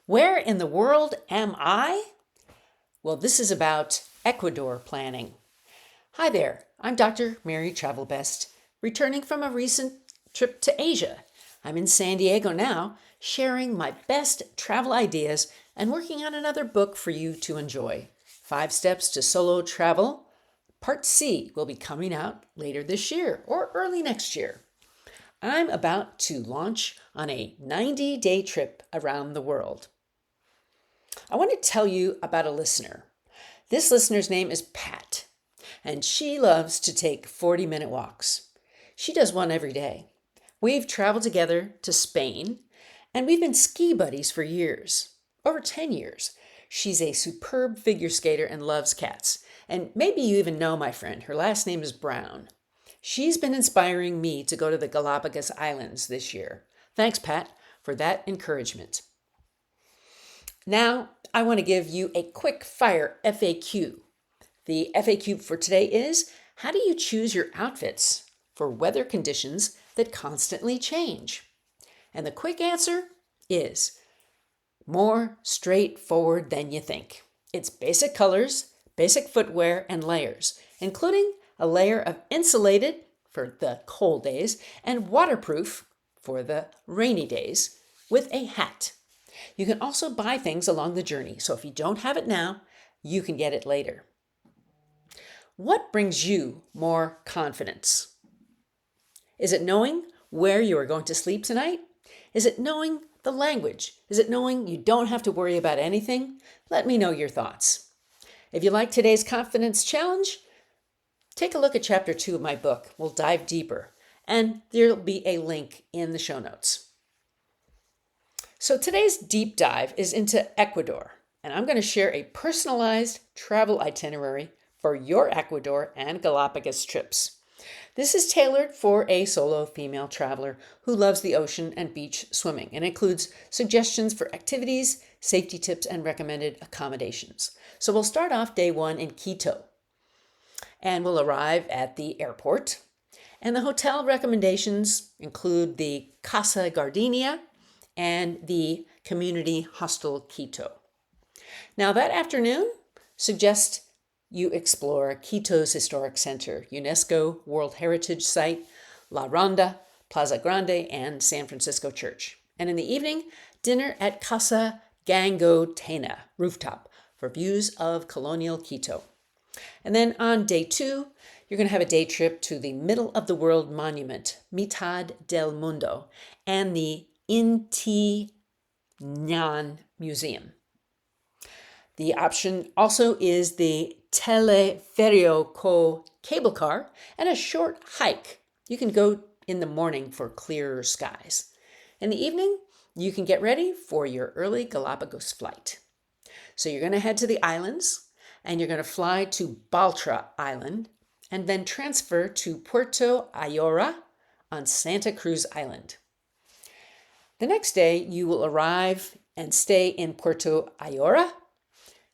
Where in the world am I? Well, this is about Ecuador planning. Hi there, I'm Dr. Mary Travelbest, returning from a recent trip to Asia. I'm in San Diego now, sharing my best travel ideas and working on another book for you to enjoy. 5 Steps to Solo Travel. Part C will be coming out later this year or early next year. I'm about to launch on a 90-day trip around the world. I want to tell you about a listener. This listener's name is Pat, and she loves to take 40-minute walks. She does one every day. We've traveled together to Spain, and we've been ski buddies for years, over 10 years. She's a superb figure skater and loves cats. And maybe you even know my friend. Her last name is Brown. She's been inspiring me to go to the Galapagos Islands this year. Thanks, Pat, for that encouragement. Now, I want to give you a quick fire FAQ. The FAQ for today is, how do you choose your outfits for weather conditions that constantly change? And the quick answer is more straightforward than you think. It's basic colors, basic footwear, and layers, including a layer of insulated for the cold days and waterproof for the rainy days with a hat. You can also buy things along the journey, so if you don't have it now, you can get it later. What brings you more confidence? Is it knowing where you are going to sleep tonight? Is it knowing the language? Is it knowing you don't have to worry about anything? Let me know your thoughts. If you like today's confidence challenge, take a look at chapter 2 of my book. We'll dive deeper, and there'll be a link in the show notes. So today's deep dive is into Ecuador, and I'm going to share a personalized travel itinerary for your Ecuador and Galapagos trips. This is tailored for a solo female traveler who loves the ocean and beach swimming and includes suggestions for activities, safety tips, and recommended accommodations. So we'll start off day 1 in Quito, and we'll arrive at the airport. And the hotel recommendations include the Casa Gardenia and the Community Hostel Quito. Now that afternoon, suggest you explore Quito's historic center, UNESCO World Heritage Site, La Ronda, Plaza Grande, and San Francisco Church. And in the evening, dinner at Casa Gango Tena rooftop for views of colonial Quito. And then on day 2, you're going to have a day trip to the middle of the world monument, Mitad del Mundo, and the Inti Nyan Museum. The option also is the Teleférico cable car and a short hike. You can go in the morning for clearer skies. In the evening, you can get ready for your early Galapagos flight. So you're going to head to the islands, and you're going to fly to Baltra Island and then transfer to Puerto Ayora on Santa Cruz Island. The next day, you will arrive and stay in Puerto Ayora.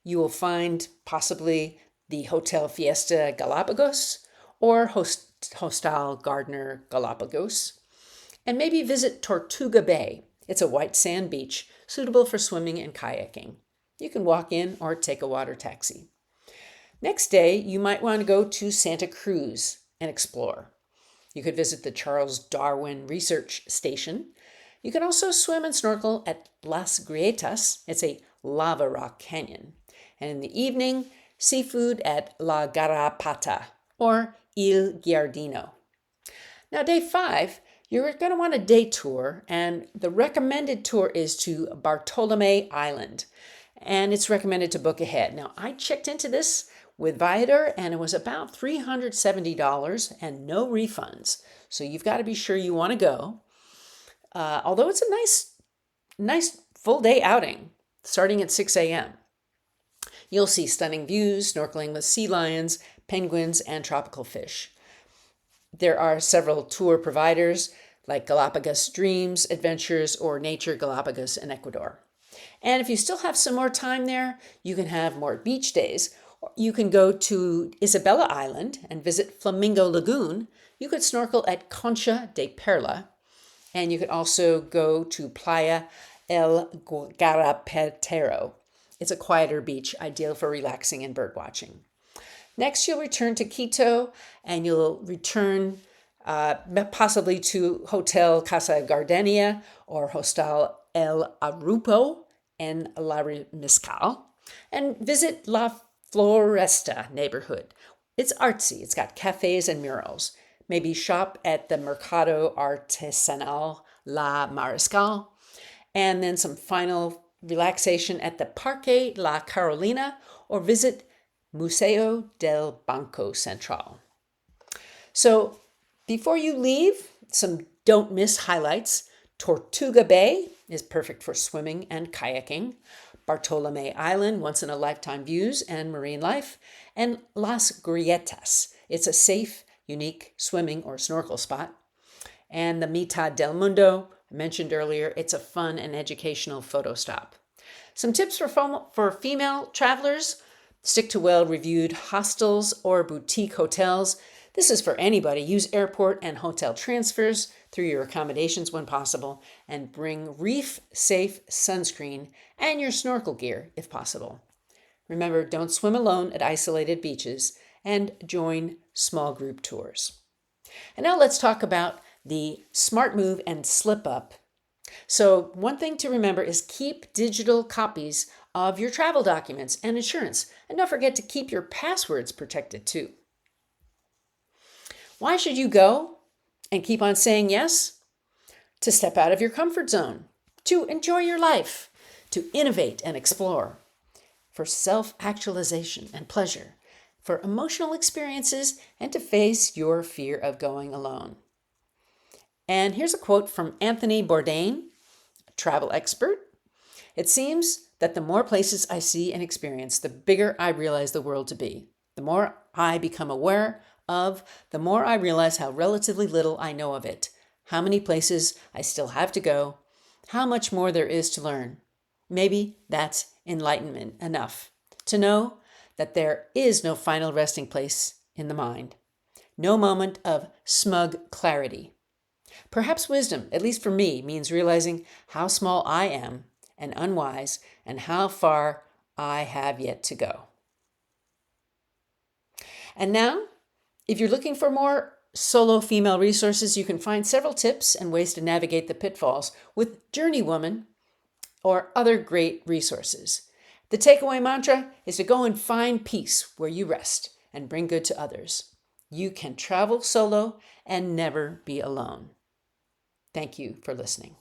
You will find possibly the Hotel Fiesta Galapagos or Hostal Gardner Galapagos, and maybe visit Tortuga Bay. It's a white sand beach suitable for swimming and kayaking. You can walk in or take a water taxi. Next day, you might want to go to Santa Cruz and explore. You could visit the Charles Darwin Research Station. You can also swim and snorkel at Las Grietas. It's a lava rock canyon. And in the evening, seafood at La Garrapata or Il Giardino. Now, day 5, you're going to want a day tour, and the recommended tour is to Bartolome Island, and it's recommended to book ahead. Now, I checked into this with Viator, and it was about $370 and no refunds. So you've got to be sure you want to go. Although it's a nice full day outing, starting at 6 a.m. You'll see stunning views, snorkeling with sea lions, penguins, and tropical fish. There are several tour providers like Galapagos Dreams, Adventures, or Nature Galapagos in Ecuador. And if you still have some more time there, you can have more beach days. You can go to Isabella Island and visit Flamingo Lagoon. You could snorkel at Concha de Perla, and you could also go to Playa El Garapetero. It's a quieter beach, ideal for relaxing and bird watching. Next, you'll return to Quito, and you'll return possibly to Hotel Casa Gardenia or Hostal El Arupo en La Mezcal, and visit La Floresta neighborhood. It's artsy. It's got cafes and murals. Maybe shop at the Mercado Artesanal La Mariscal, and then some final relaxation at the Parque La Carolina, or visit Museo del Banco Central. So before you leave, some don't miss highlights. Tortuga Bay is perfect for swimming and kayaking. Bartolome Island, once in a lifetime views and marine life. And Las Grietas. It's a safe, unique swimming or snorkel spot. And the Mitad del Mundo, I mentioned earlier, it's a fun and educational photo stop. Some tips for female travelers: stick to well-reviewed hostels or boutique hotels. This is for anybody. Use airport and hotel transfers through your accommodations when possible, and bring reef-safe sunscreen and your snorkel gear if possible. Remember, don't swim alone at isolated beaches, and join small group tours. And now let's talk about the smart move and slip up. So one thing to remember is keep digital copies of your travel documents and insurance. And don't forget to keep your passwords protected too. Why should you go and keep on saying yes? To step out of your comfort zone, to enjoy your life, to innovate and explore, for self-actualization and pleasure, for emotional experiences, and to face your fear of going alone. And here's a quote from Anthony Bourdain, a travel expert. It seems that the more places I see and experience, the bigger I realize the world to be. The more I become aware of, the more I realize how relatively little I know of it, how many places I still have to go, how much more there is to learn. Maybe that's enlightenment enough to know that there is no final resting place in the mind, no moment of smug clarity. Perhaps wisdom, at least for me, means realizing how small I am and unwise, and how far I have yet to go. And now, if you're looking for more solo female resources, you can find several tips and ways to navigate the pitfalls with Journey Woman or other great resources. The takeaway mantra is to go and find peace where you rest and bring good to others. You can travel solo and never be alone. Thank you for listening.